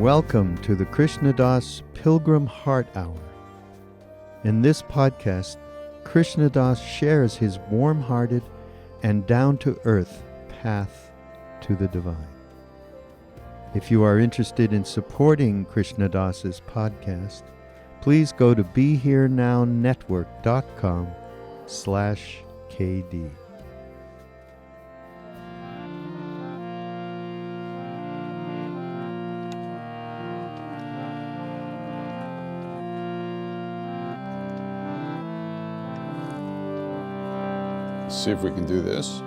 Welcome to the Krishnadas Pilgrim Heart Hour. In this podcast, Krishnadas shares his warm-hearted and down-to-earth path to the divine. If you are interested in supporting Krishnadas's podcast, please go to BeHereNowNetwork.com/KD. See if we can do this.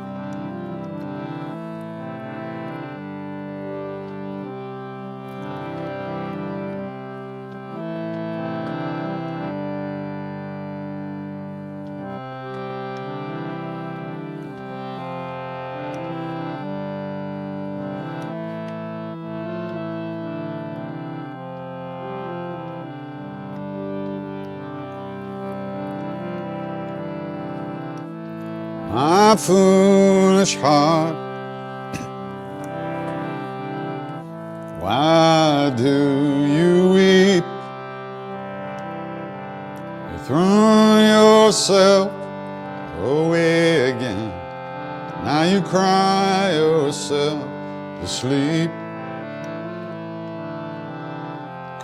My foolish heart, why do you weep? You threw yourself away again. Now you cry yourself to sleep.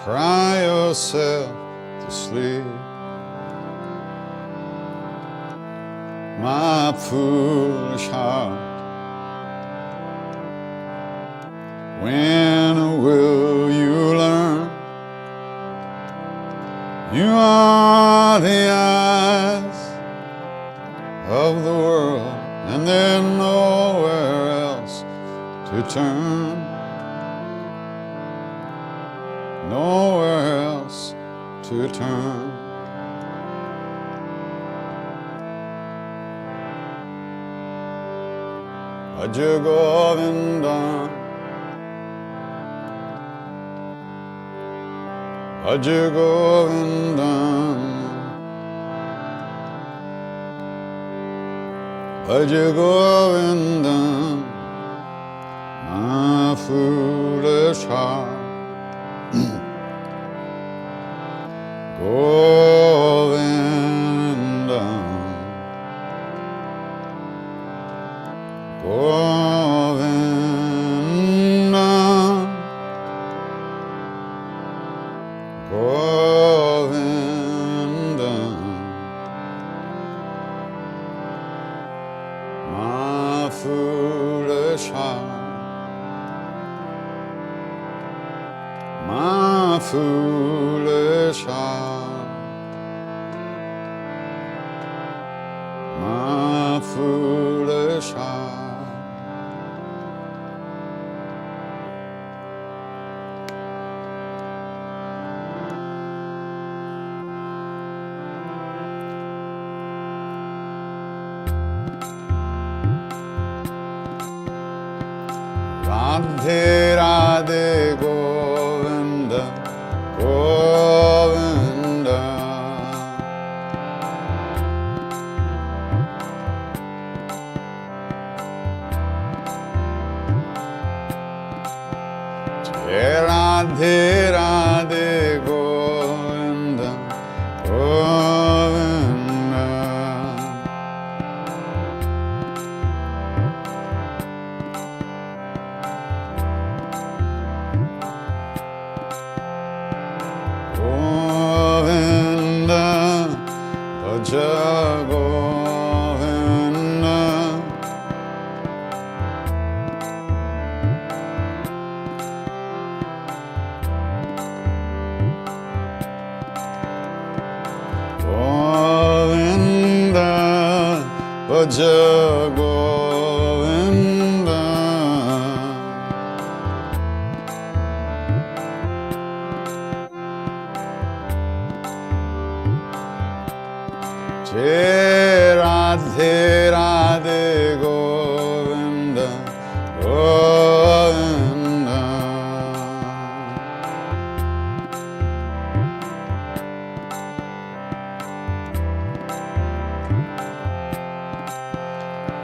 Cry yourself to sleep. My foolish heart, when will you learn? You are the eyes of the world, and there's nowhere else to turn. Nowhere else to turn. Bhaja Govindam, Bhaja Govindam, Bhaja Govindam, my foolish heart. Govindam, Govindam, Govindam, my foolish heart, my foolish heart, my foolish heart. Radhe Radhe Govinda, Govinda. Jai Radhe Radhe Govinda, Govinda. Govinda, Bhaja Govinda, Govinda, Bhaja Govinda. Jai Radhe Radhe Govinda, Govinda.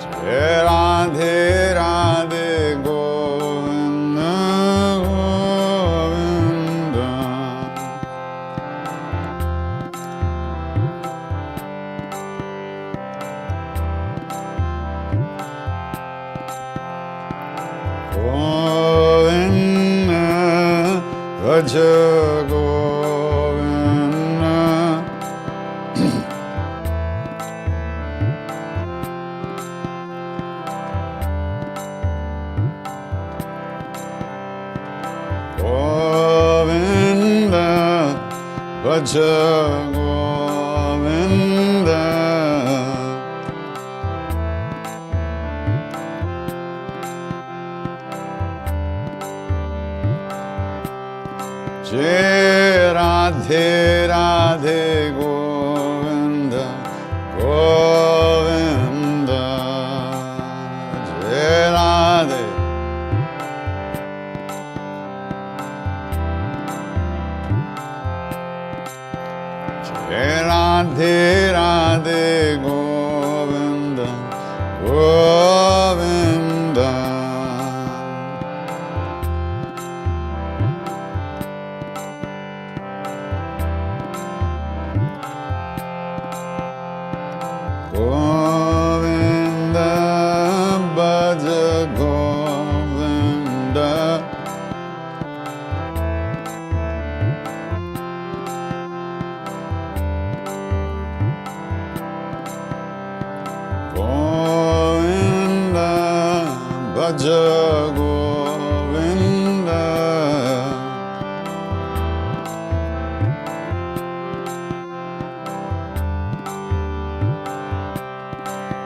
Jai Radhe Radhe Govinda, Govinda. Bhaja Govinda. Govinda, Bhaja Govinda. Jai Radhe Radhe Govinda, Govinda. Jai Radhe. Jai Radhe Radhe Govinda, Govinda. Govinda, Bhaja Govinda. Govinda, Bhaja Govinda.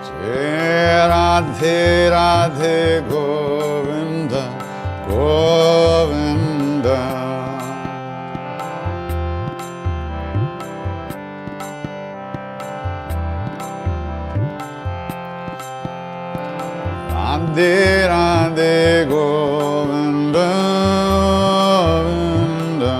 Jai Radhe Radhe Govinda, Govinda. Radhe Radhe Govinda, Govinda.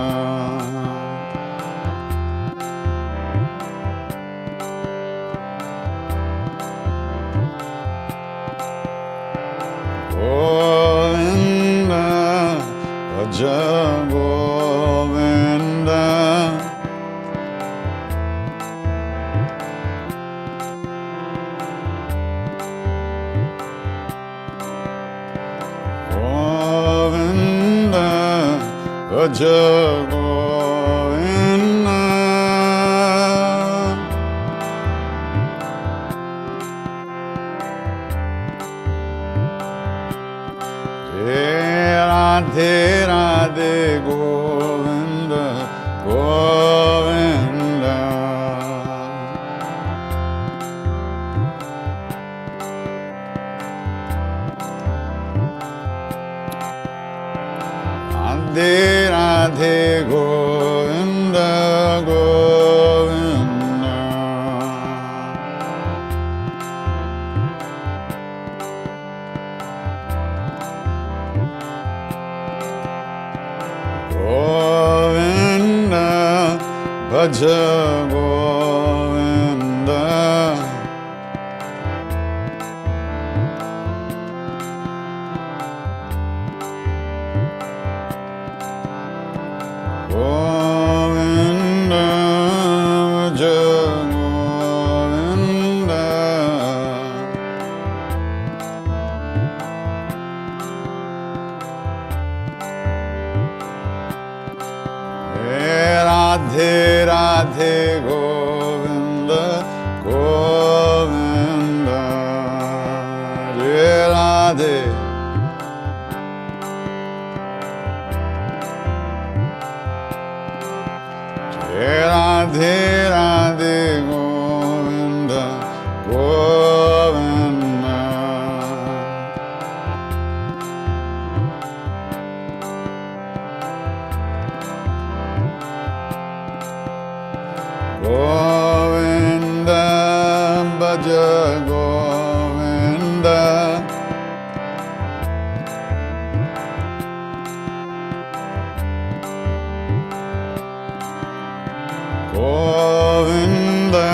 Govinda, Bhaja Govinda. Govinda, Bhaja Govinda. Jai Radhe Radhe Govinda, Govinda. Radhe Radhe Govinda, Govinda. Govinda, Bhaja Govinda. Govinda, Bhaja Govinda. Radhe Radhe Govinda, Govinda. Jai Radhe. Jai Radhe Radhe Govinda, Govinda. Govinda, Bhaja Govinda. Govinda,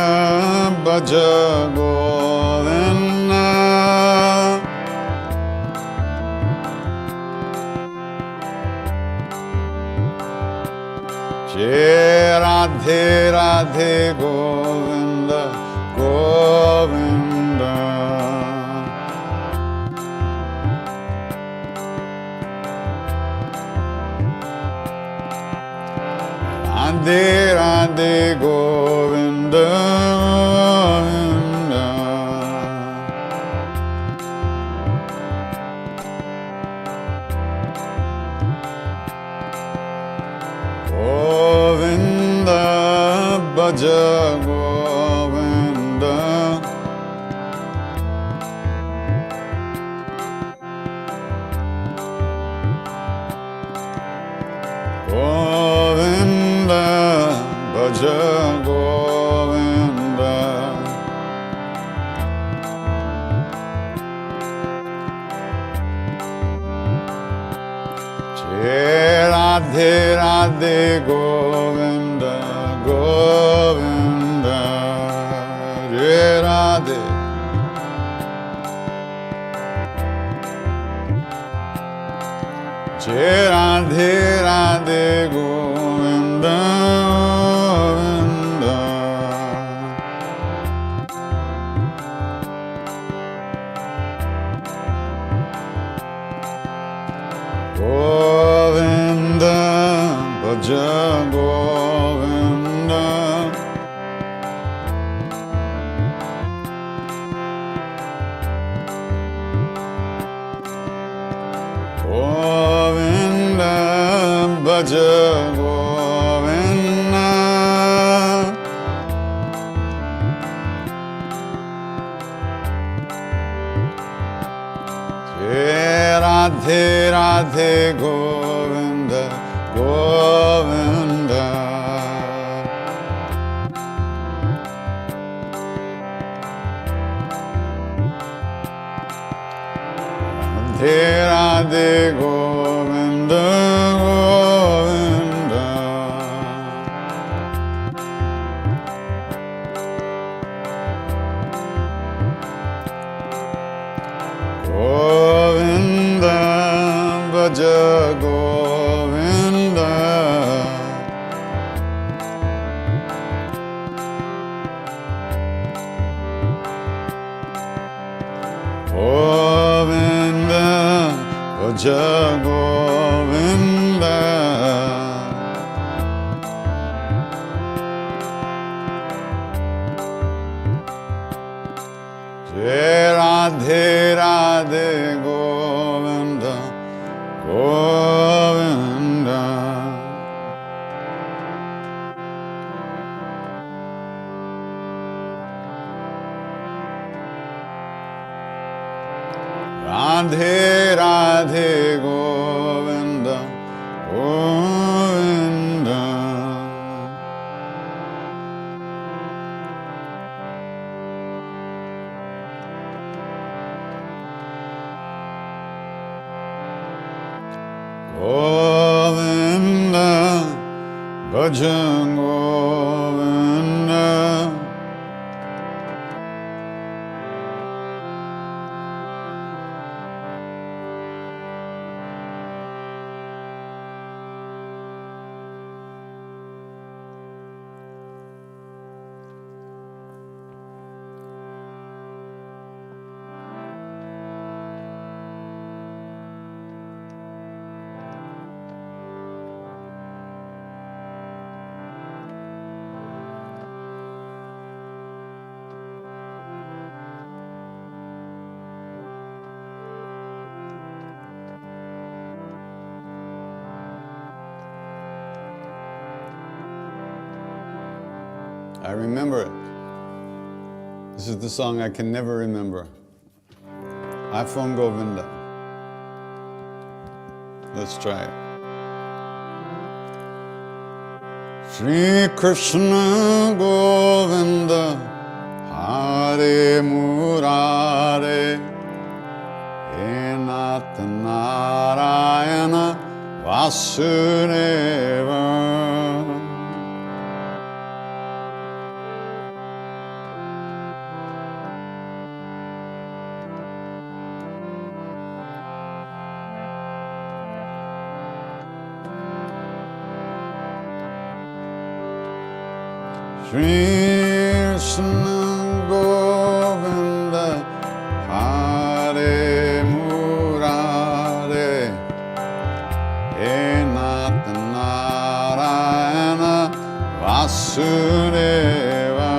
Bhaja Govinda. Jai Radhe Radhe Govinda, Govinda. Radhe Radhe Govinda Govinda. Govinda Bhaja Govinda. Govinda Bhaja Govinda. Jai Radhe Radhe Govinda Govinda. Jai Radhe. Jai Radhe Radhe Govinda Govinda. Govinda Bhaja Govinda. Govinda Bhaja Govinda. Jai Radhe Radhe Govinda Govinda. Radhe Radhe Govinda Govinda. Govinda Bhaja Govinda. Govinda Bhaja Govinda. Jai Radhe Radhe Govinda Govinda. Radhe Radhe Govinda Govinda. Govinda Bhaja Govinda. I remember it. This is the song I can never remember. iPhone Govinda. Let's try it. Shri Krishna Govinda Hare Murare Enat Narayana Vasudeva. Krishna Govinda Hare Murare Enat Narayana Vasudeva.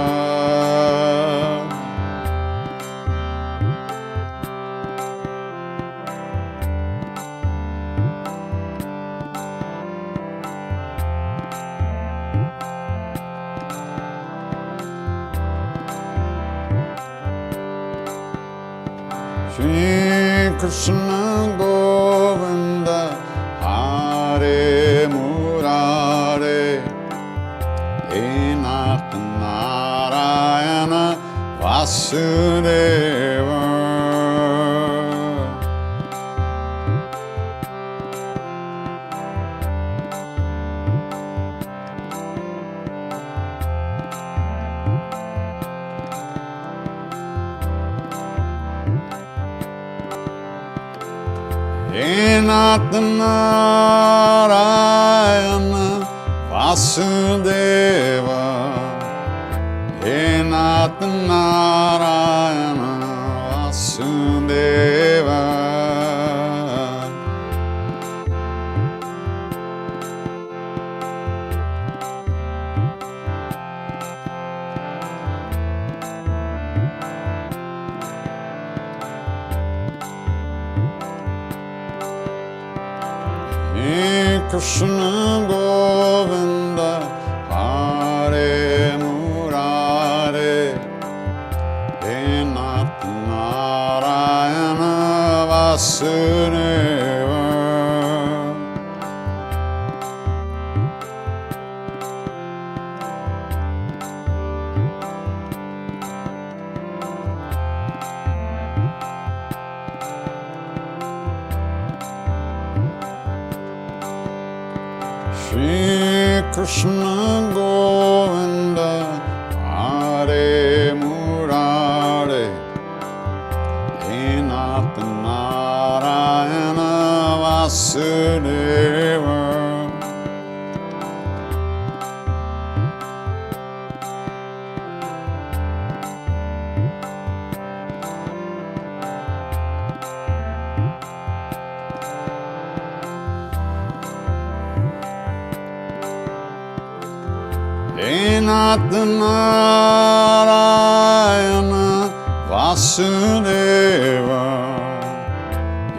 Shri Krishna Govinda Hare Murare Enoch Narayana Vasudeva. Enoch Narayana Vasudeva. Enoch Narayana Vasudeva. Krishna Govinda Hare Murare Enoch Narayana Vasudeva. Shri Krishna Govinda Hare Murare Enoch Narayana Vasudeva. Enoch Narayana Vasudeva.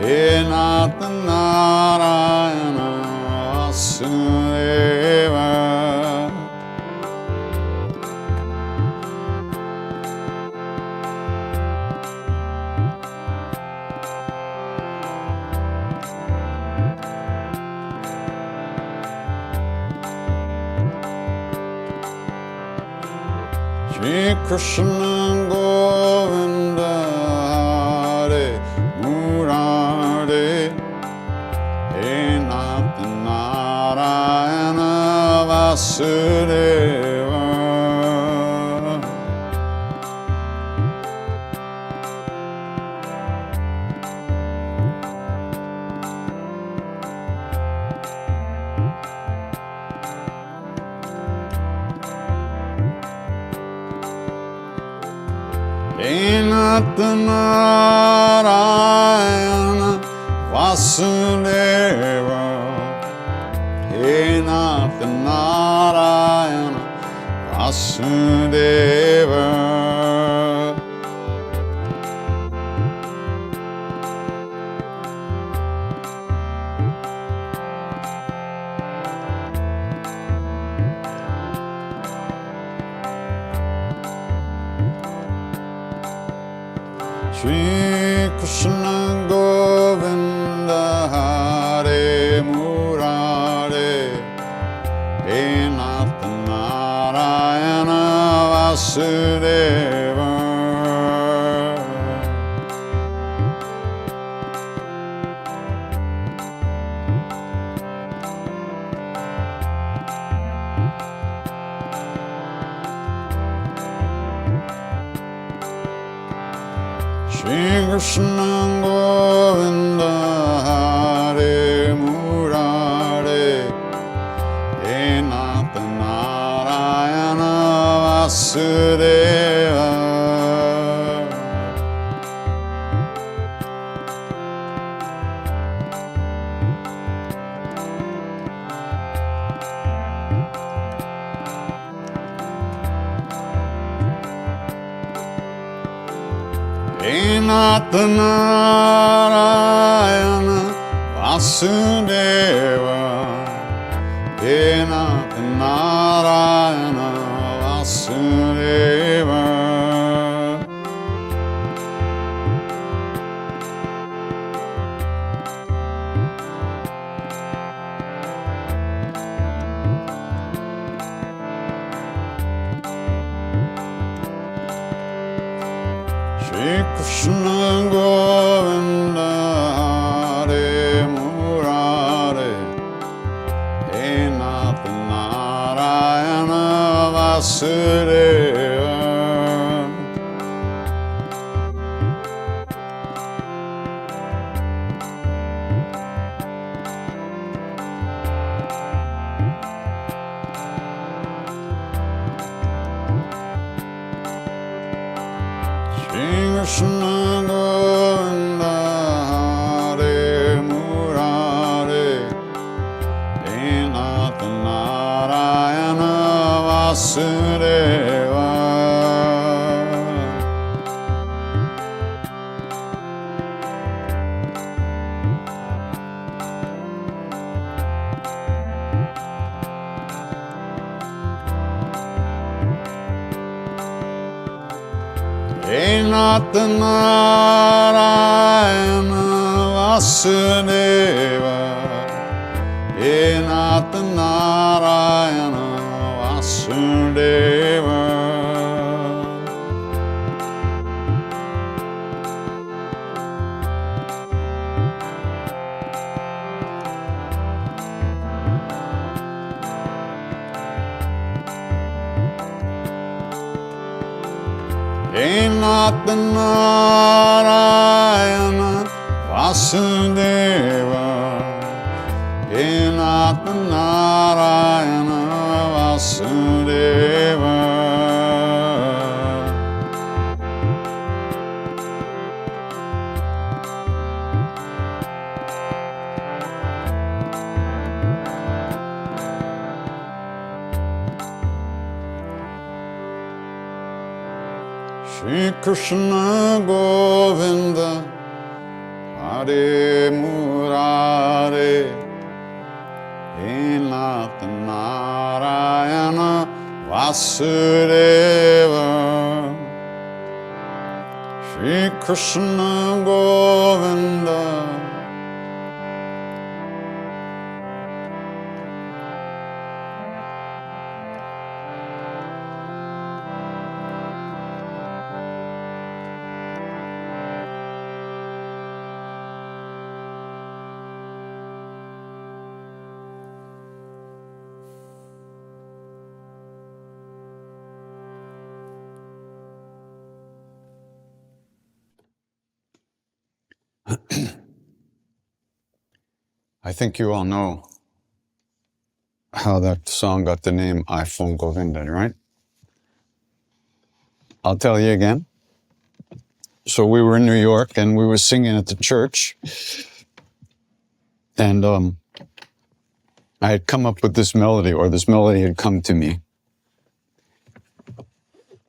Enoch Narayana Vasudeva. Shri Krishna Govinda Hare Murare Enoch Narayana Vasudeva. Enoch Narayana Vasudeva. Enoch Narayana Vasudeva. Shri Krishna Govinda Hare Murare Enoch Narayana Vasudeva. Shri Krishna Govinda Hare Murare Enoch Narayana Vasudeva. Narayana Vasudeva Narayana Vasudeva Shri Krishna Govinda Hare Murare He Nath Narayana Vasudeva Shri Krishna Govinda Hare Murare He Nath Narayana Vasudeva He Nath Narayana Vasudeva He Nath Narayana Vasudeva He Nath Narayana Vasudeva He Nath Narayana Vasudeva Shri Krishna Govinda Hare Murare He Nath Narayana Vasudeva Shri Krishna Govinda I think you all know how that song got the name iPhone Govinda, right? I'll tell you again. So we were in New York and we were singing at the church. And I had come up with this melody, or this melody had come to me.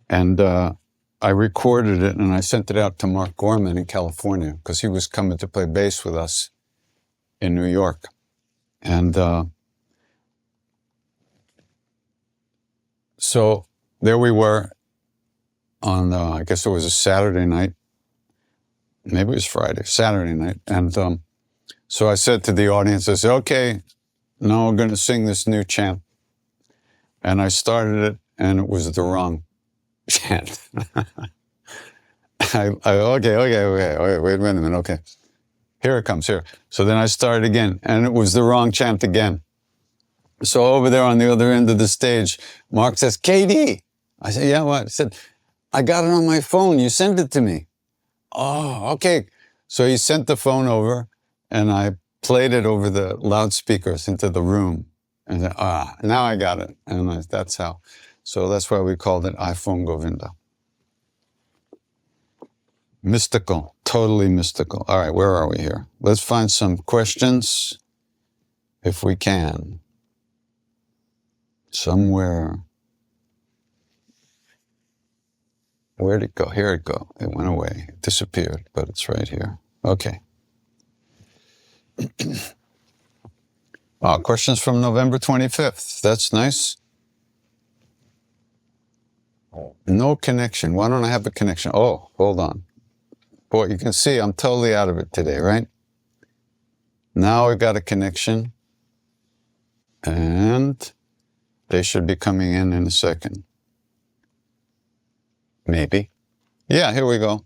And I recorded it and I sent it out to Mark Gorman in California because he was coming to play bass with us in New York. And so there we were on, I guess it was a Saturday night. Maybe it was Friday, Saturday night. And so I said to the audience, I said, okay, now we're going to sing this new chant. And I started it and it was the wrong chant. Okay, wait a minute, okay. Here it comes, here. So then I started again, and it was the wrong chant again. So over there on the other end of the stage, Mark says, KD. I said, yeah, what? He said, I got it on my phone. You sent it to me. Oh, okay. So he sent the phone over, and I played it over the loudspeakers into the room. And then, now I got it. And that's how. So that's why we called it iPhone Govinda. Mystical, totally mystical. All right, where are we here? Let's find some questions, if we can. Somewhere. Where'd it go? Here it go. It went away. It disappeared, but it's right here. Okay. Questions from November 25th. That's nice. No connection. Why don't I have a connection? Oh, hold on. Boy, you can see I'm totally out of it today, right? Now we've got a connection. And they should be coming in a second. Maybe. Yeah, here we go.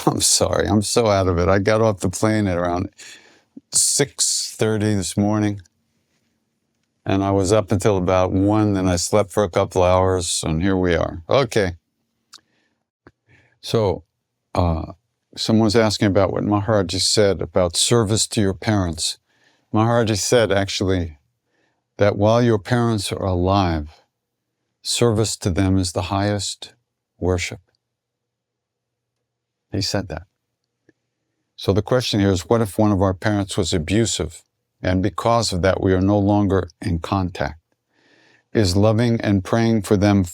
I'm sorry. I'm so out of it. I got off the plane at around 6:30 this morning. And I was up until about 1, then I slept for a couple hours, and here we are. Okay. So, someone's asking about what Maharaj-ji said about service to your parents. Maharaj-ji said, actually, that while your parents are alive, service to them is the highest worship. He said that. So the question here is, what if one of our parents was abusive, and because of that we are no longer in contact? Is loving and praying for them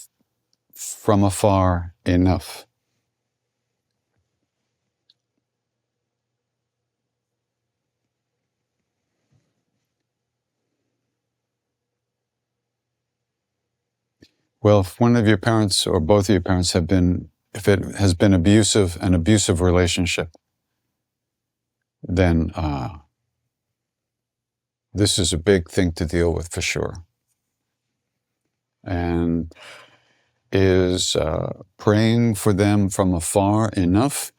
from afar enough? Well, if one of your parents or both of your parents have been, if it has been abusive, an abusive relationship, then this is a big thing to deal with for sure. And is praying for them from afar enough?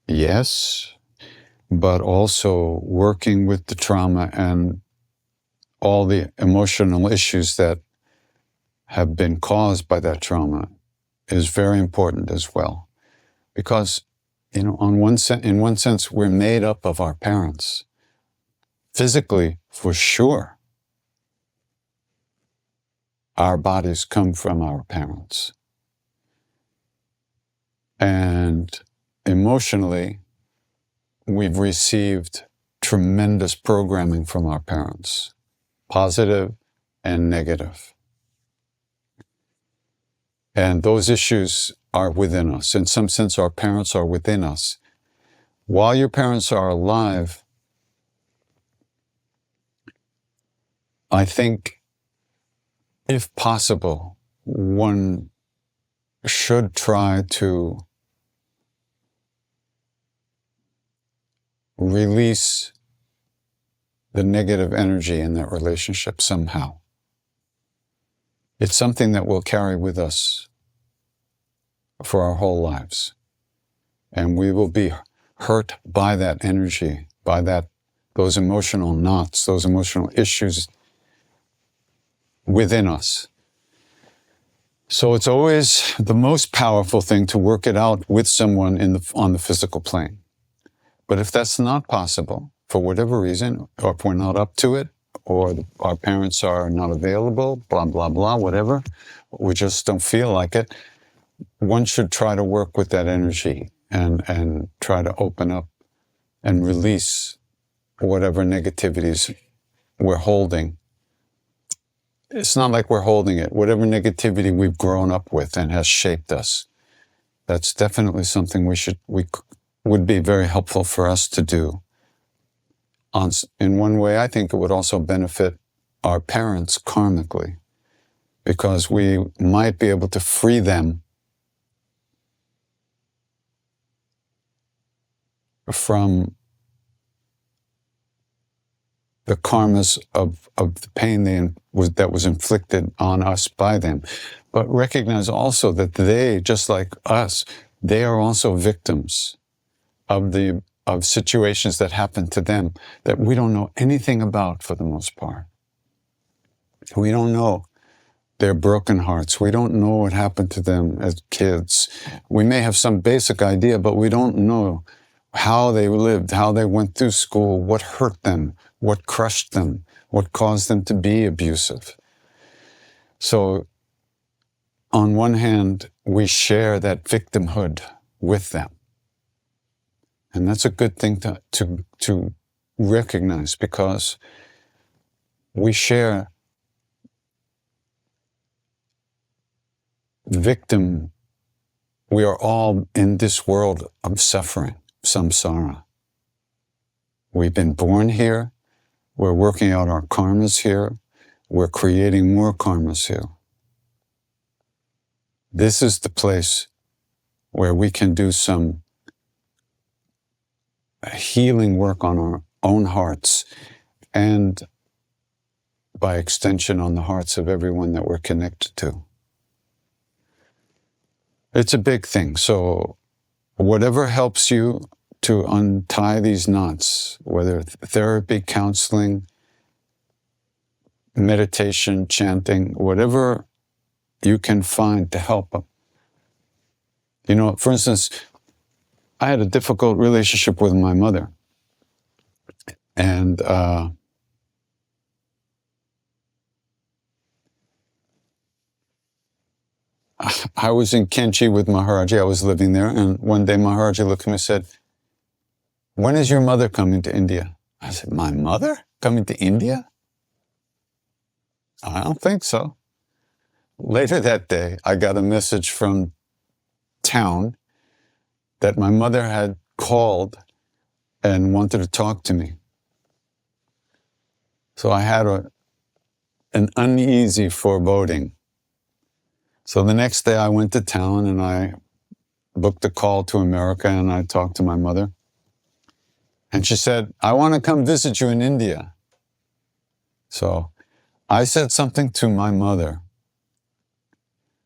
Yes, but also working with the trauma and all the emotional issues that have been caused by that trauma is very important as well. Because, in one sense, we're made up of our parents. Physically, for sure, our bodies come from our parents. And emotionally, we've received tremendous programming from our parents, positive and negative. And those issues are within us. In some sense, our parents are within us. While your parents are alive, I think, if possible, one should try to release the negative energy in that relationship somehow. It's something that we'll carry with us for our whole lives. And we will be hurt by that energy, by those emotional knots, those emotional issues within us. So it's always the most powerful thing to work it out with someone on the physical plane. But if that's not possible, for whatever reason, or if we're not up to it, or our parents are not available, blah, blah, blah, whatever, we just don't feel like it, one should try to work with that energy and try to open up and release whatever negativities we're holding. It's not like we're holding it. Whatever negativity we've grown up with and has shaped us, that's definitely something would be very helpful for us to do. In one way, I think it would also benefit our parents karmically, because we might be able to free them from the karmas of the pain that was inflicted on us by them. But recognize also that they, just like us, they are also victims of situations that happen to them that we don't know anything about for the most part. We don't know their broken hearts. We don't know what happened to them as kids. We may have some basic idea, but we don't know how they lived, how they went through school, what hurt them, what crushed them, what caused them to be abusive. So, on one hand, we share that victimhood with them. And that's a good thing to recognize, because we share victim. We are all in this world of suffering, samsara. We've been born here. We're working out our karmas here. We're creating more karmas here. This is the place where we can do some healing work on our own hearts and by extension on the hearts of everyone that we're connected to. It's a big thing. So whatever helps you to untie these knots, whether therapy, counseling, meditation, chanting, whatever you can find to help them. You know, for instance, I had a difficult relationship with my mother. And I was in Kenchi with Maharaj-ji. I was living there. And one day Maharaj-ji looked at me and said, "When is your mother coming to India?" I said, "My mother coming to India? I don't think so." Later that day, I got a message from town that my mother had called and wanted to talk to me. So I had an uneasy foreboding. So the next day I went to town and I booked a call to America and I talked to my mother. And she said, "I want to come visit you in India." So I said something to my mother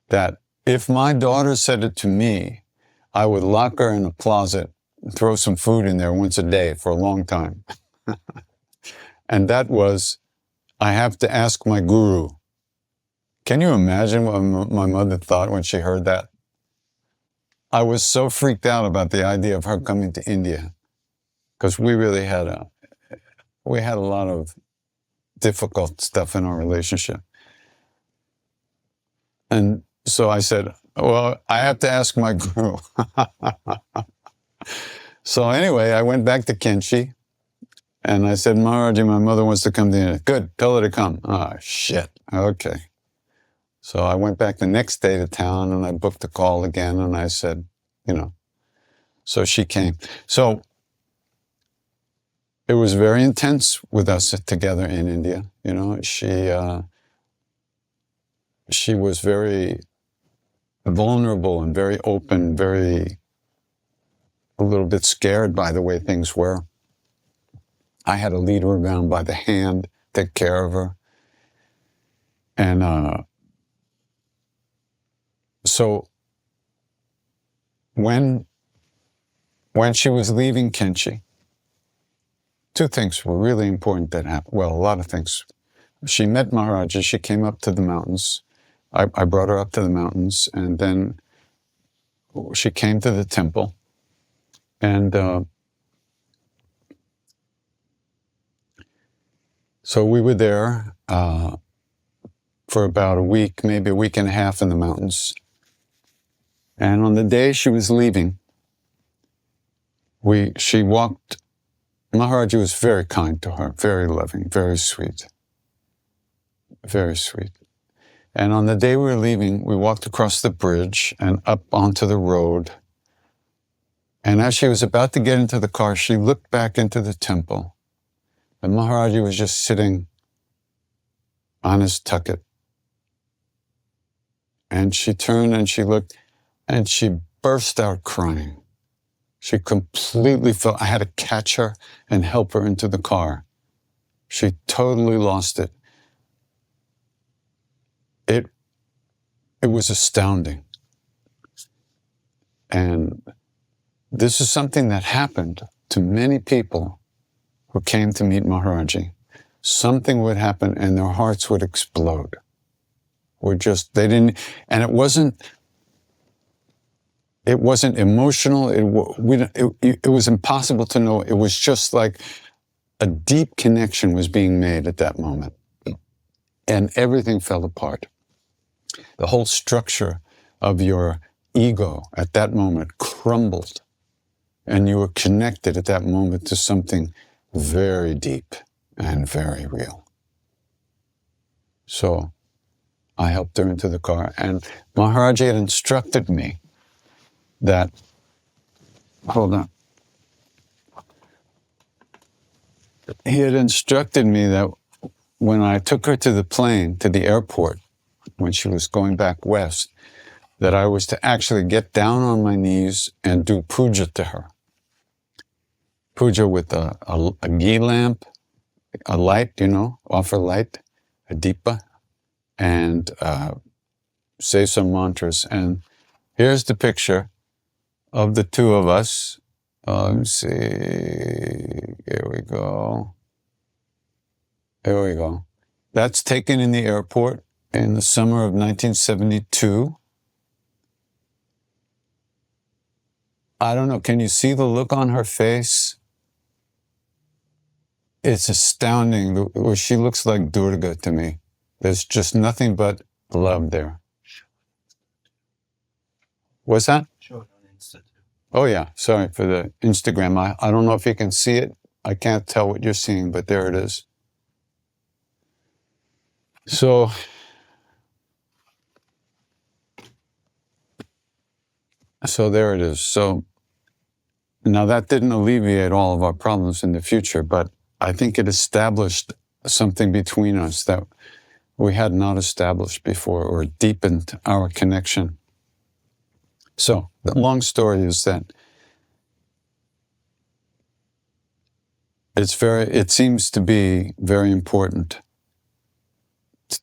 that if my daughter said it to me, I would lock her in a closet and throw some food in there once a day for a long time. And that was, "I have to ask my guru." Can you imagine what my mother thought when she heard that? I was so freaked out about the idea of her coming to India because we really had a lot of difficult stuff in our relationship. And so I said, "Well, I have to ask my guru." So anyway, I went back to Kenchi and I said, "Maharaj-ji, my mother wants to come to India." "Good, tell her to come." "Oh, shit. Okay." So I went back the next day to town and I booked a call again and I said, you know, so she came. So it was very intense with us together in India. You know, she was very vulnerable and very open, a little bit scared by the way things were. I had to lead her around by the hand, take care of her. And so when she was leaving Kenchi, two things were really important that happened. Well, a lot of things. She met Maharaj-ji. She came up to the mountains. I brought her up to the mountains, and then she came to the temple. And so we were there for about a week, maybe a week and a half in the mountains. And on the day she was leaving, she walked. Maharaj-ji was very kind to her, very loving, very sweet. Very sweet. And on the day we were leaving, we walked across the bridge and up onto the road. And as she was about to get into the car, she looked back into the temple. And Maharaj-ji was just sitting on his tucket. And she turned and she looked and she burst out crying. She completely felt, I had to catch her and help her into the car. She totally lost it. It was astounding. And this is something that happened to many people who came to meet Maharaj-ji. Something would happen and their hearts would explode. They didn't, and it wasn't emotional. It was impossible to know. It was just like a deep connection was being made at that moment. And everything fell apart. The whole structure of your ego at that moment crumbled. And you were connected at that moment to something very deep and very real. So I helped her into the car. And Maharaj-ji had instructed me that, hold on. He had instructed me that when I took her to the plane, to the airport, when she was going back west, that I was to actually get down on my knees and do puja to her. Puja with a ghee lamp, a light, offer light, a deepa, and say some mantras. And here's the picture of the two of us. Let me see. Here we go. Here we go. That's taken in the airport in the summer of 1972. I don't know. Can you see the look on her face? It's astounding. She looks like Durga to me. There's just nothing but love there. What's that? Oh, yeah. Sorry for the Instagram. I don't know if you can see it. I can't tell what you're seeing, but there it is. So there it is. So now that didn't alleviate all of our problems in the future, but I think it established something between us that we had not established before, or deepened our connection. So the long story is that it seems to be very important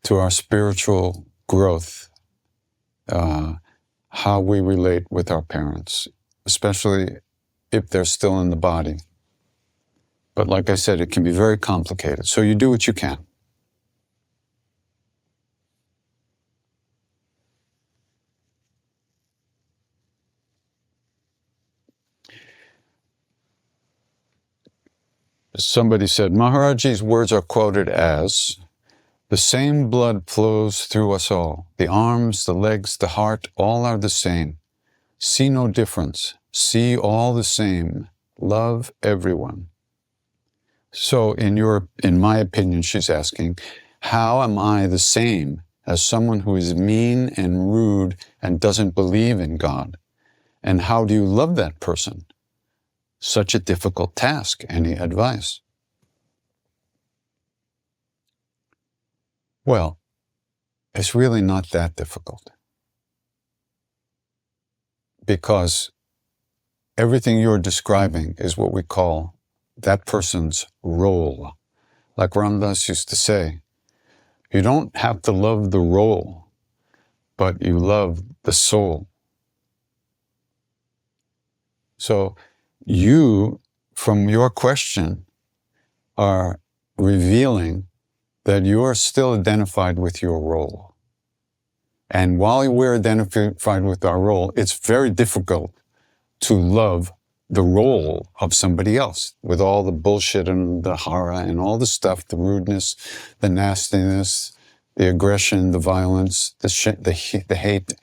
to our spiritual growth, how we relate with our parents, especially if they're still in the body. But like I said, it can be very complicated. So you do what you can. Somebody said, Maharaj-ji's words are quoted as, the same blood flows through us all. The arms, the legs, the heart, all are the same. See no difference. See all the same. Love everyone. So in my opinion, she's asking, how am I the same as someone who is mean and rude and doesn't believe in God? And how do you love that person? Such a difficult task. Any advice? Well, it's really not that difficult, because everything you're describing is what we call that person's role. Like Ramdas used to say, you don't have to love the role, but you love the soul. So you, from your question, are revealing that you are still identified with your role. And while we're identified with our role, it's very difficult to love the role of somebody else, with all the bullshit and the hara and all the stuff, the rudeness, the nastiness, the aggression, the violence, the hate,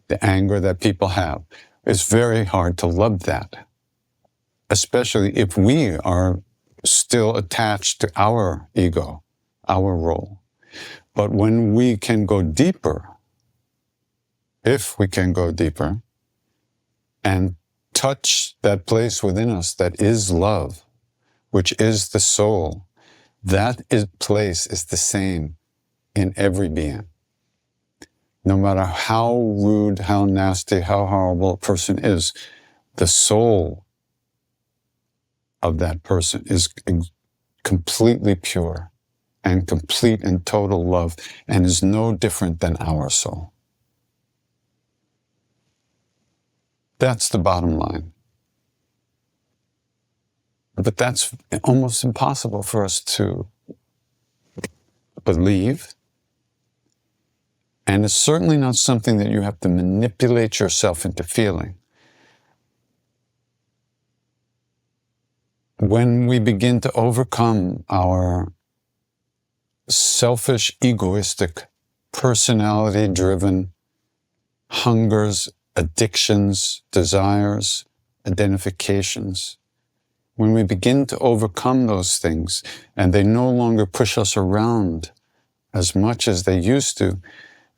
the anger that people have. It's very hard to love that, especially if we are still attached to our ego, our role. But when we can go deeper, if we can go deeper and touch that place within us that is love, which is the soul, place is the same in every being. No matter how rude, how nasty, how horrible a person is, the soul of that person is completely pure and complete and total love, and is no different than our soul. That's the bottom line. But that's almost impossible for us to believe. And it's certainly not something that you have to manipulate yourself into feeling. When we begin to overcome our selfish, egoistic, personality-driven hungers, addictions, desires, identifications, when we begin to overcome those things and they no longer push us around as much as they used to,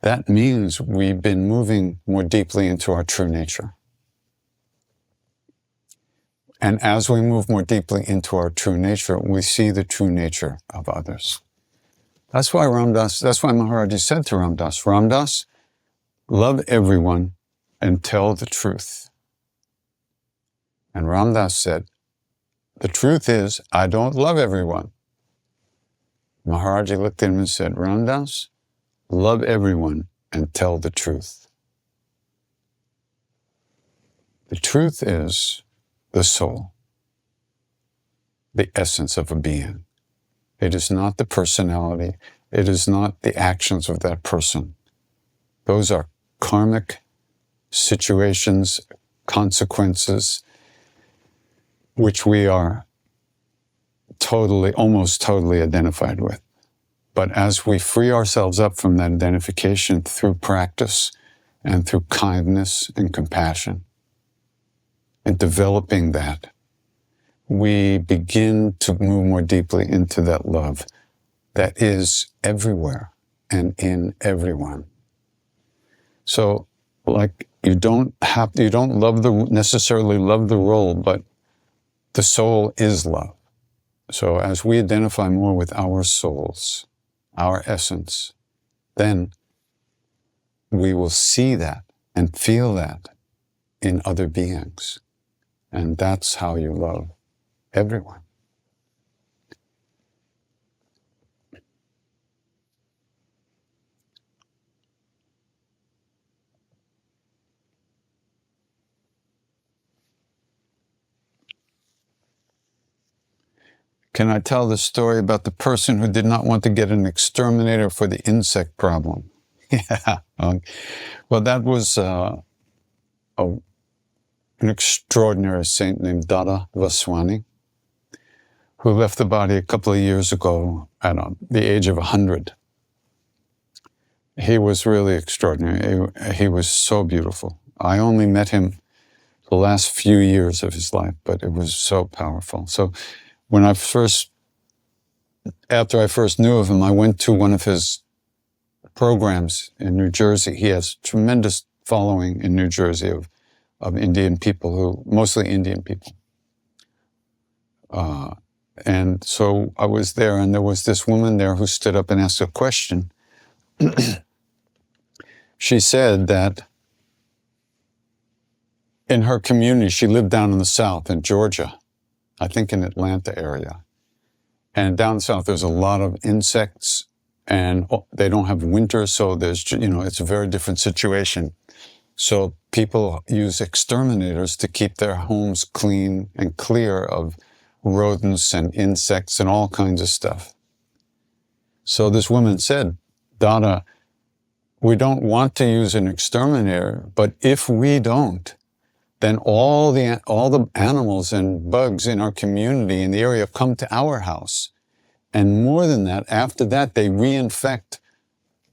that means we've been moving more deeply into our true nature. And as we move more deeply into our true nature, we see the true nature of others. That's why Maharaj-ji said to Ramdas, Ramdas, love everyone and tell the truth. And Ramdas said, the truth is, I don't love everyone. Maharaj-ji looked at him and said, Ramdas, love everyone and tell the truth. The truth is the soul, the essence of a being. It is not the personality. It is not the actions of that person. Those are karmic situations, consequences, which we are almost totally identified with. But as we free ourselves up from that identification through practice and through kindness and compassion, and developing that, we begin to move more deeply into that love that is everywhere and in everyone. So, like, you don't necessarily love the role, but the soul is love. So as we identify more with our souls, our essence, then we will see that and feel that in other beings. And that's how you love everyone. Can I tell the story about the person who did not want to get an exterminator for the insect problem? Yeah. Well, that was an extraordinary saint named Dada Vaswani, who left the body a couple of years ago at the age of 100. He was really extraordinary. He was so beautiful. I only met him the last few years of his life, but it was so powerful. So after I first knew of him, I went to one of his programs in New Jersey. He has a tremendous following in New Jersey of Indian people, mostly Indian people. And so I was there, and there was this woman there who stood up and asked a question. She said that in her community, she lived down in the South, in Georgia, I think in Atlanta area. And down south, there's a lot of insects, and they don't have winter, so it's a very different situation. So people use exterminators to keep their homes clean and clear of rodents and insects and all kinds of stuff. So this woman said, Dada, we don't want to use an exterminator, but if we don't, then all the animals and bugs in our community, in the area, come to our house. And more than that, after that, they reinfect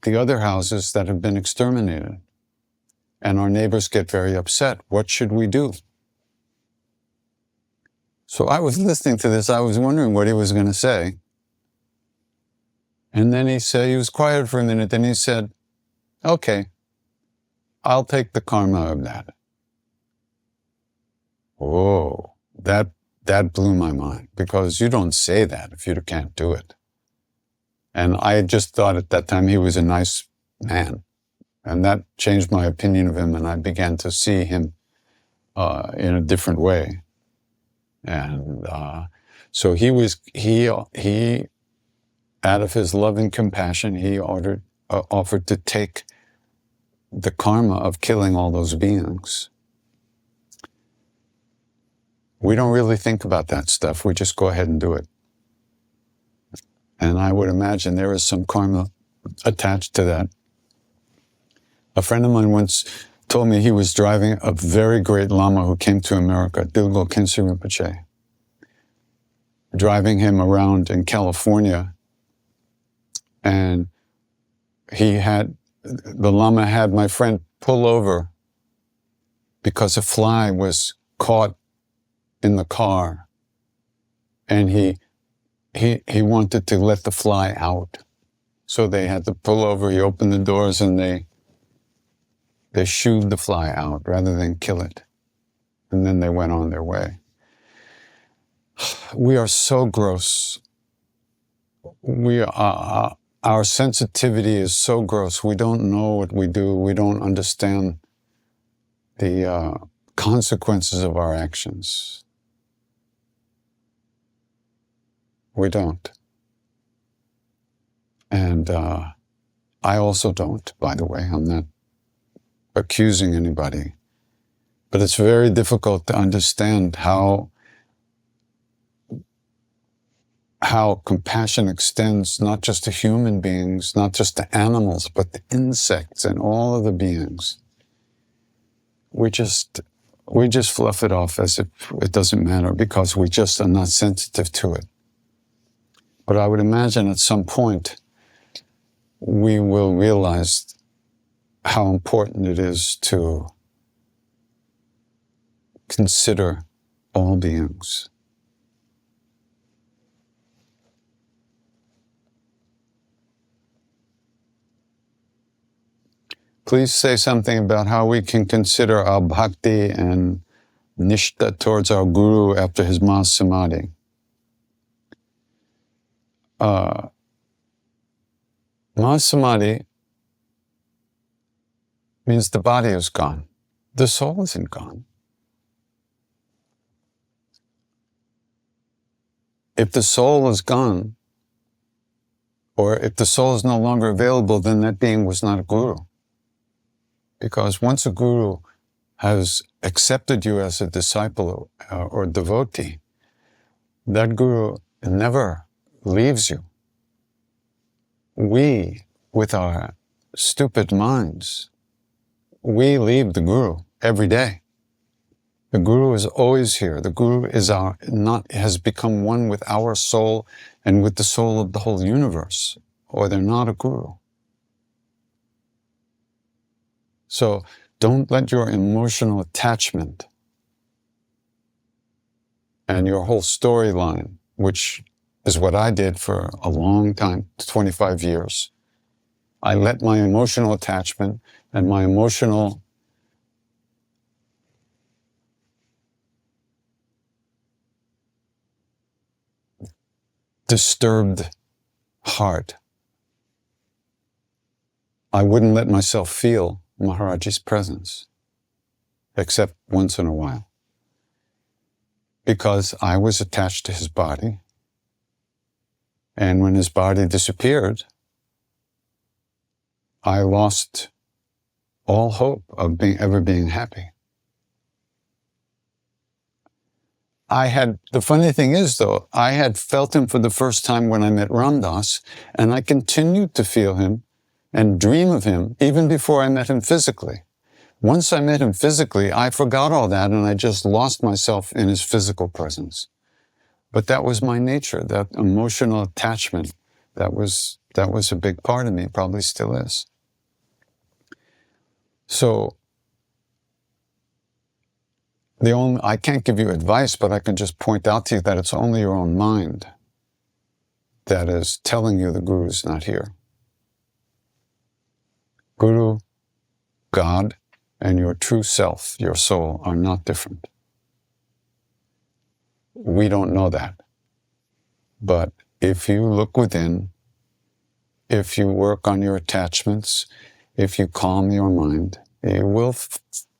the other houses that have been exterminated. And our neighbors get very upset. What should we do? So I was listening to this. I was wondering what he was going to say. And then he was quiet for a minute. Then he said, okay, I'll take the karma of that. Oh, that blew my mind, because you don't say that if you can't do it. And I just thought at that time he was a nice man. And that changed my opinion of him, and I began to see him in a different way. And so he, out of his love and compassion, he offered to take the karma of killing all those beings. We don't really think about that stuff. We just go ahead and do it. And I would imagine there is some karma attached to that. A friend of mine once told me he was driving a very great Lama who came to America, Dilgo Khyentse Rinpoche, driving him around in California. And the Lama had my friend pull over because a fly was caught in the car, and he wanted to let the fly out. So they had to pull over. He opened the doors and they shooed the fly out rather than kill it. And then they went on their way. We are so gross. Our sensitivity is so gross. We don't know what we do. We don't understand the consequences of our actions. We don't. And I also don't, by the way. I'm not accusing anybody. But it's very difficult to understand how compassion extends not just to human beings, not just to animals, but to insects and all of the beings. We just fluff it off as if it doesn't matter because we just are not sensitive to it. But I would imagine at some point we will realize how important it is to consider all beings. Please say something about how we can consider our bhakti and nishta towards our guru after his Mahasamadhi. Mahasamadhi means the body is gone. The soul isn't gone. If the soul is gone, or if the soul is no longer available, then that being was not a guru. Because once a guru has accepted you as a disciple or devotee, that guru never leaves you. We, with our stupid minds, we leave the guru every day. The guru is always here. The guru has become one with our soul and with the soul of the whole universe, or they're not a guru. So don't let your emotional attachment and your whole storyline, which is what I did for a long time, 25 years. I let my emotional attachment and my emotional disturbed heart. I wouldn't let myself feel Maharaj-ji's presence, except once in a while, because I was attached to his body. And when his body disappeared, I lost all hope of ever being happy. The funny thing is, though, I had felt him for the first time when I met Ram Dass, and I continued to feel him and dream of him even before I met him physically. Once I met him physically, I forgot all that and I just lost myself in his physical presence. But that was my nature, that emotional attachment. That was a big part of me, probably still is. So I can't give you advice, but I can just point out to you that it's only your own mind that is telling you the Guru is not here. Guru, God, and your true self, your soul, are not different. We don't know that. But if you look within, if you work on your attachments, if you calm your mind, you will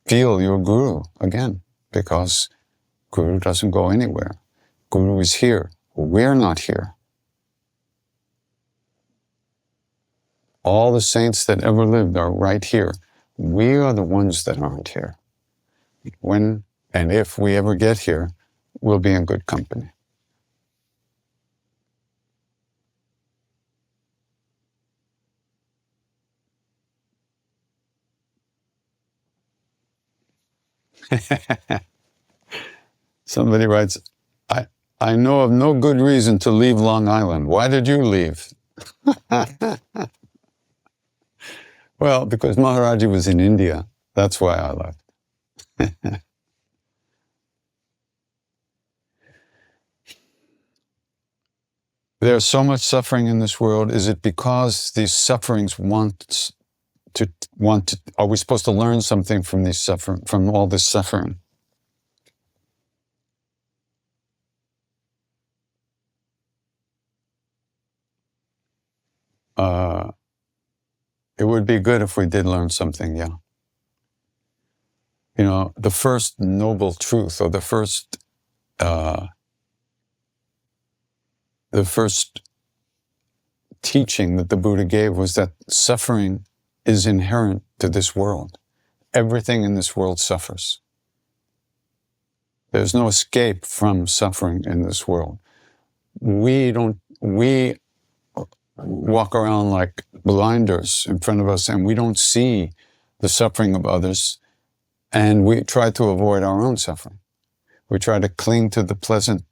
feel your Guru again, because Guru doesn't go anywhere. Guru is here. We're not here. All the saints that ever lived are right here. We are the ones that aren't here. When and if we ever get here, we'll be in good company. Somebody writes, I know of no good reason to leave Long Island. Why did you leave? Well, because Maharaj-ji was in India. That's why I left. there's so much suffering in this world? Is it because these sufferings are we supposed to learn something from these suffering, from all this suffering? It would be good if we did learn something, yeah. You know, the first noble truth, or the first teaching that the Buddha gave was that suffering is inherent to this world. Everything in this world suffers. There's no escape from suffering in this world. We walk around like blinders in front of us, and we don't see the suffering of others, and we try to avoid our own suffering. We try to cling to the pleasant,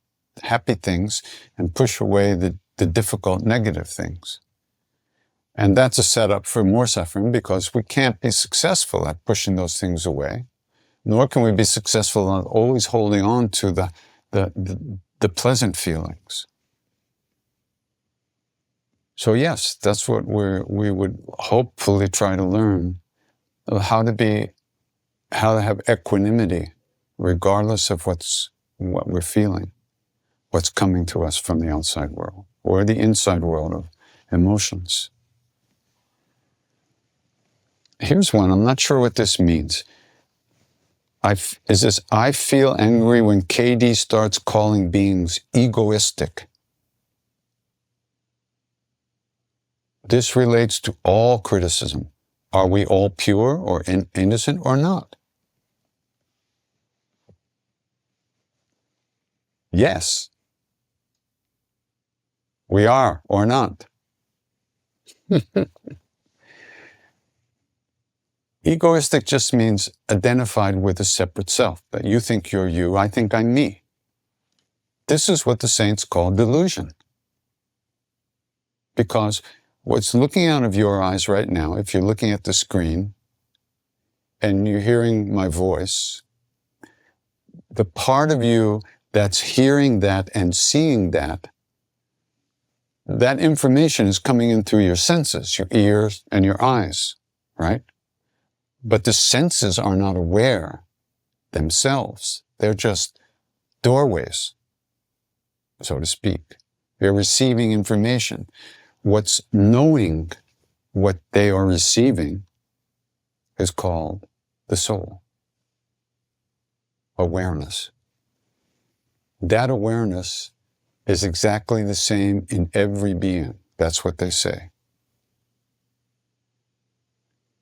happy things and push away the difficult, negative things. And that's a setup for more suffering, because we can't be successful at pushing those things away, nor can we be successful at always holding on to the pleasant feelings. So yes, that's what we would hopefully try to learn, how to have equanimity, regardless of what we're feeling, what's coming to us from the outside world, or the inside world of emotions. Here's one. I'm not sure what this means. I feel angry when KD starts calling beings egoistic. This relates to all criticism. Are we all pure or innocent or not? Yes. We are or not. Egoistic just means identified with a separate self. That you think you're you, I think I'm me. This is what the saints call delusion. Because what's looking out of your eyes right now, if you're looking at the screen and you're hearing my voice, the part of you that's hearing that and seeing that information is coming in through your senses, your ears and your eyes, right? But the senses are not aware themselves. They're just doorways, so to speak. They're receiving information. What's knowing what they are receiving is called the soul. Awareness. That awareness is exactly the same in every being. That's what they say.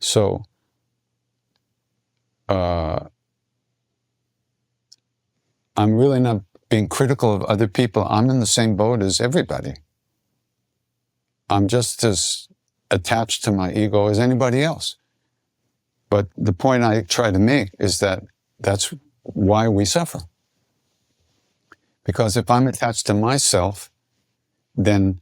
So, I'm really not being critical of other people. I'm in the same boat as everybody. I'm just as attached to my ego as anybody else. But the point I try to make is that that's why we suffer. Because if I'm attached to myself, then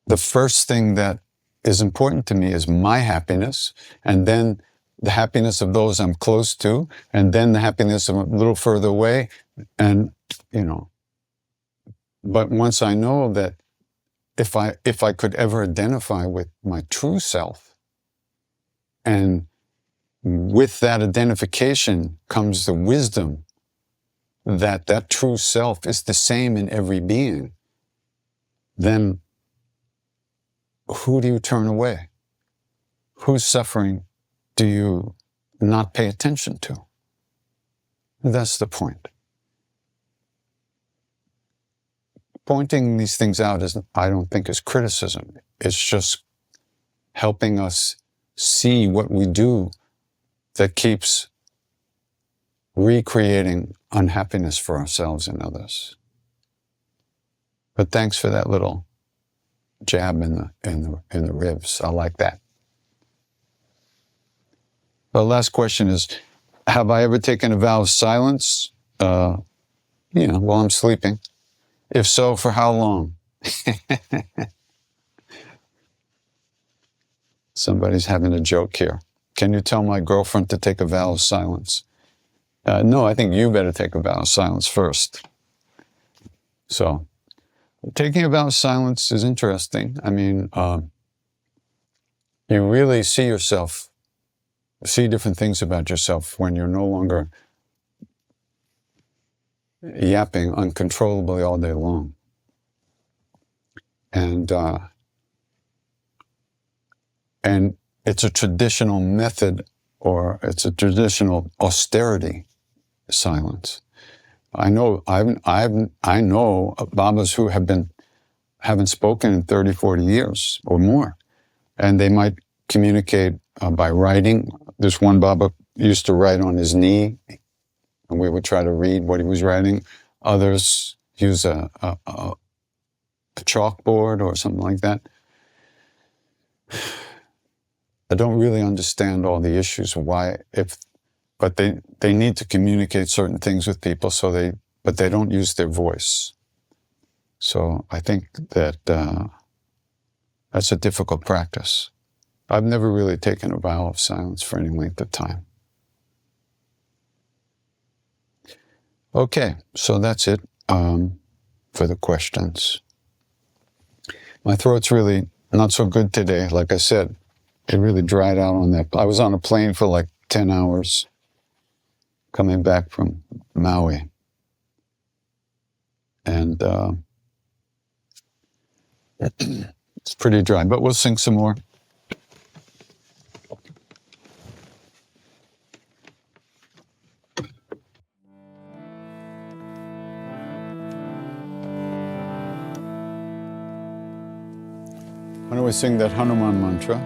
the first thing that is important to me is my happiness, and then the happiness of those I'm close to, and then the happiness of a little further away. And, but once I know that if I could ever identify with my true self, and with that identification comes the wisdom that true self is the same in every being, then who do you turn away? Whose suffering do you not pay attention to? That's the point. Pointing these things out I don't think is criticism. It's just helping us see what we do that keeps recreating unhappiness for ourselves and others. But thanks for that little jab in the ribs. I like that. The last question is, have I ever taken a vow of silence? While I'm sleeping. If so, for how long? Somebody's having a joke here. Can you tell my girlfriend to take a vow of silence? No, I think you better take a vow of silence first. So, Taking a vow of silence is interesting. I mean, you really see yourself, see different things about yourself when you're no longer yapping uncontrollably all day long. And it's a traditional method, or it's a traditional austerity silence. I know Babas who haven't spoken in 30, 40 years or more, and they might communicate by writing. This one Baba used to write on his knee, and we would try to read what he was writing. Others use a chalkboard or something like that. I don't really understand all the issues of why, but they need to communicate certain things with people, but they don't use their voice. So I think that that's a difficult practice. I've never really taken a vow of silence for any length of time. Okay, so that's it for the questions. My throat's really not so good today. Like I said, it really dried out on that. I was on a plane for like 10 hours coming back from Maui. And it's pretty dry, but we'll sing some more. Why don't we sing that Hanuman Mantra?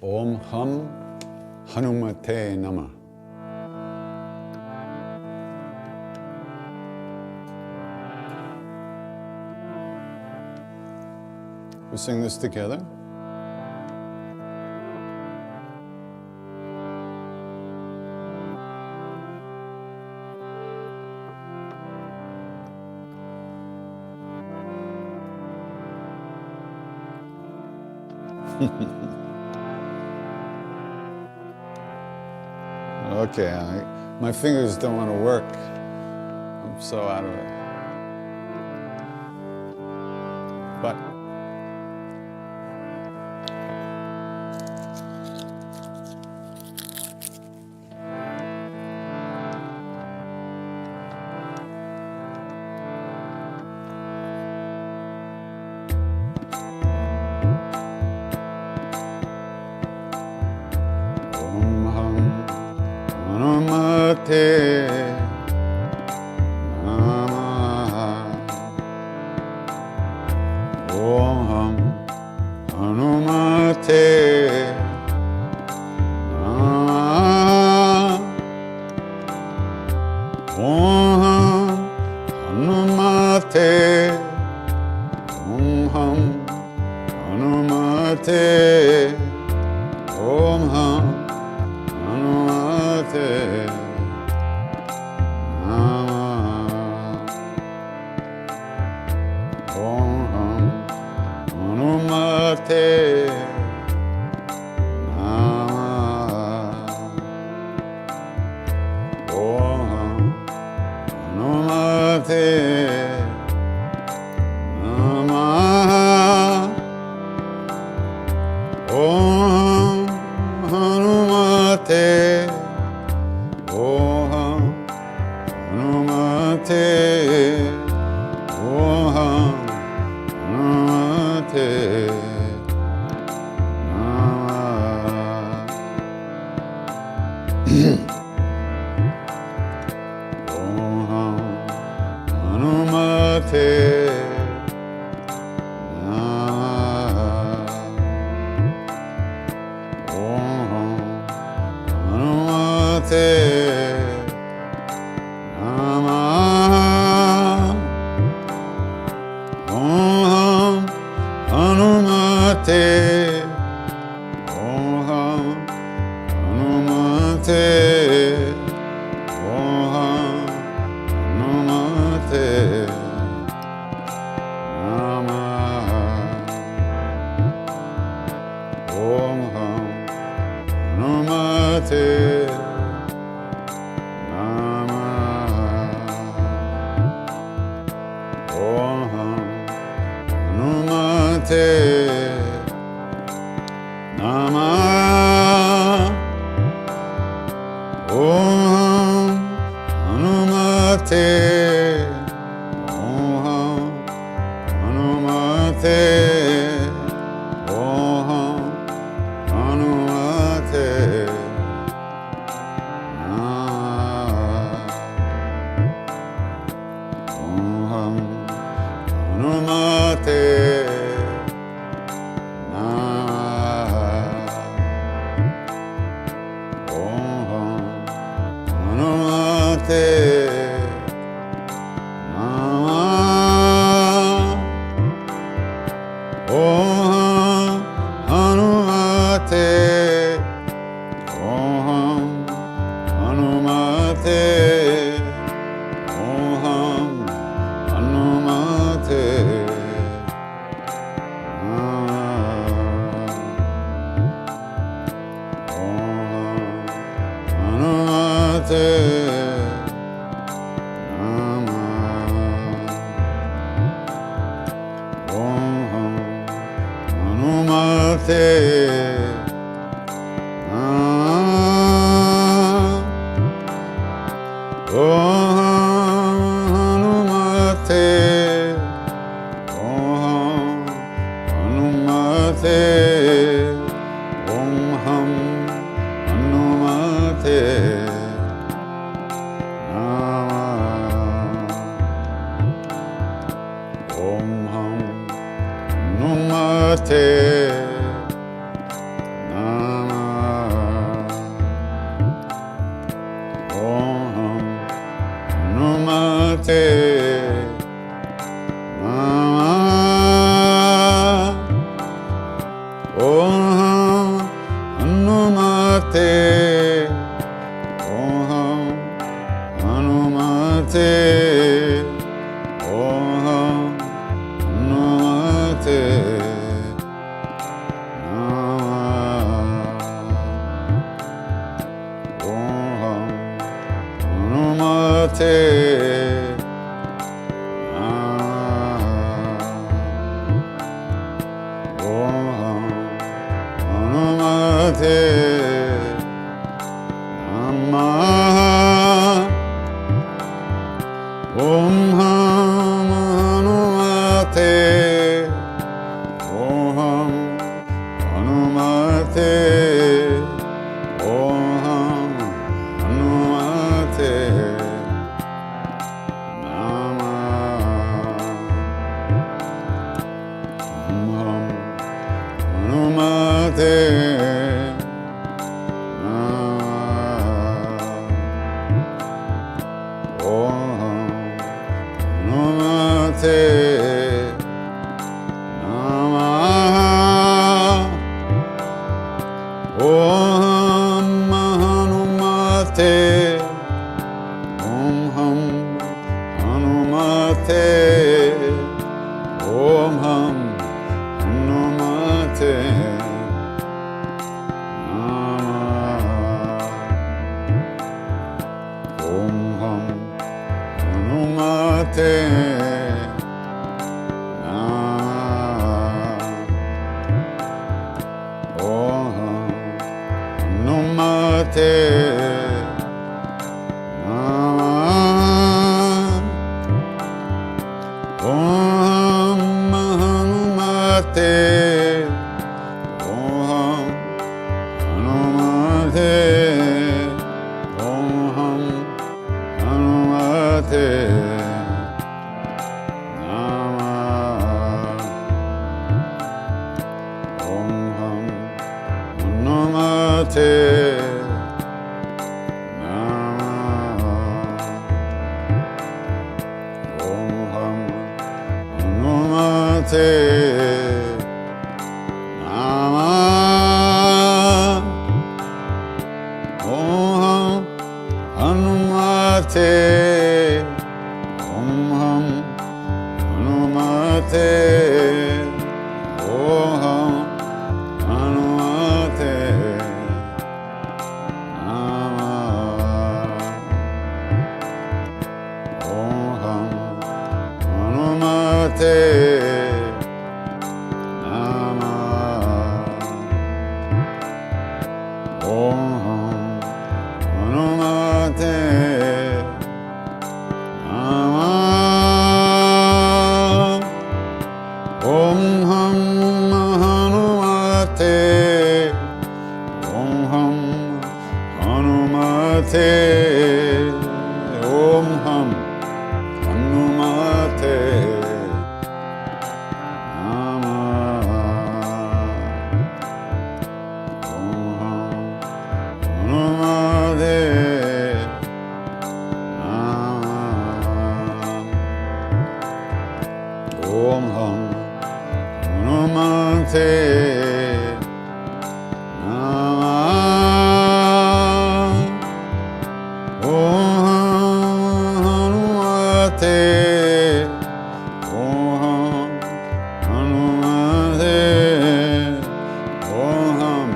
Om Ham Hanumate Namah. We sing this together. Okay, my fingers don't want to work. I'm so out of it. But Hanumate Namah. Om Hanumate Om Hanumate Om Hanumate Om Hanumate Ham Hanumate, Om Ham Hanumate, Om Ham Hanumate Namah. Om Ham Hanumate Namah. Om Ham Hanumate Namah. Om Hanumate, Om Hanumate, Om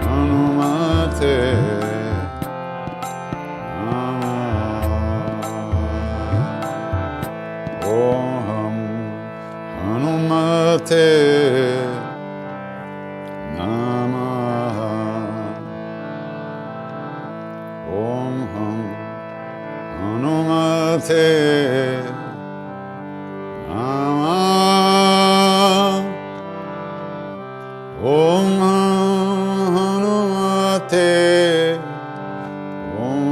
Hanumate Namah. Om Hanumate Namah. Om Hanumate Namah. Om Hanumate, Om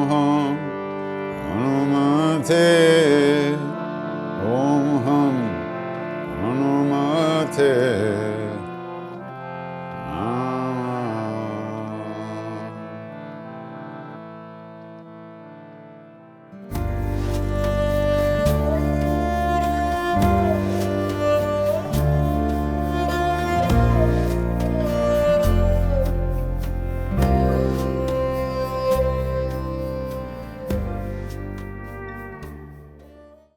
Hanumate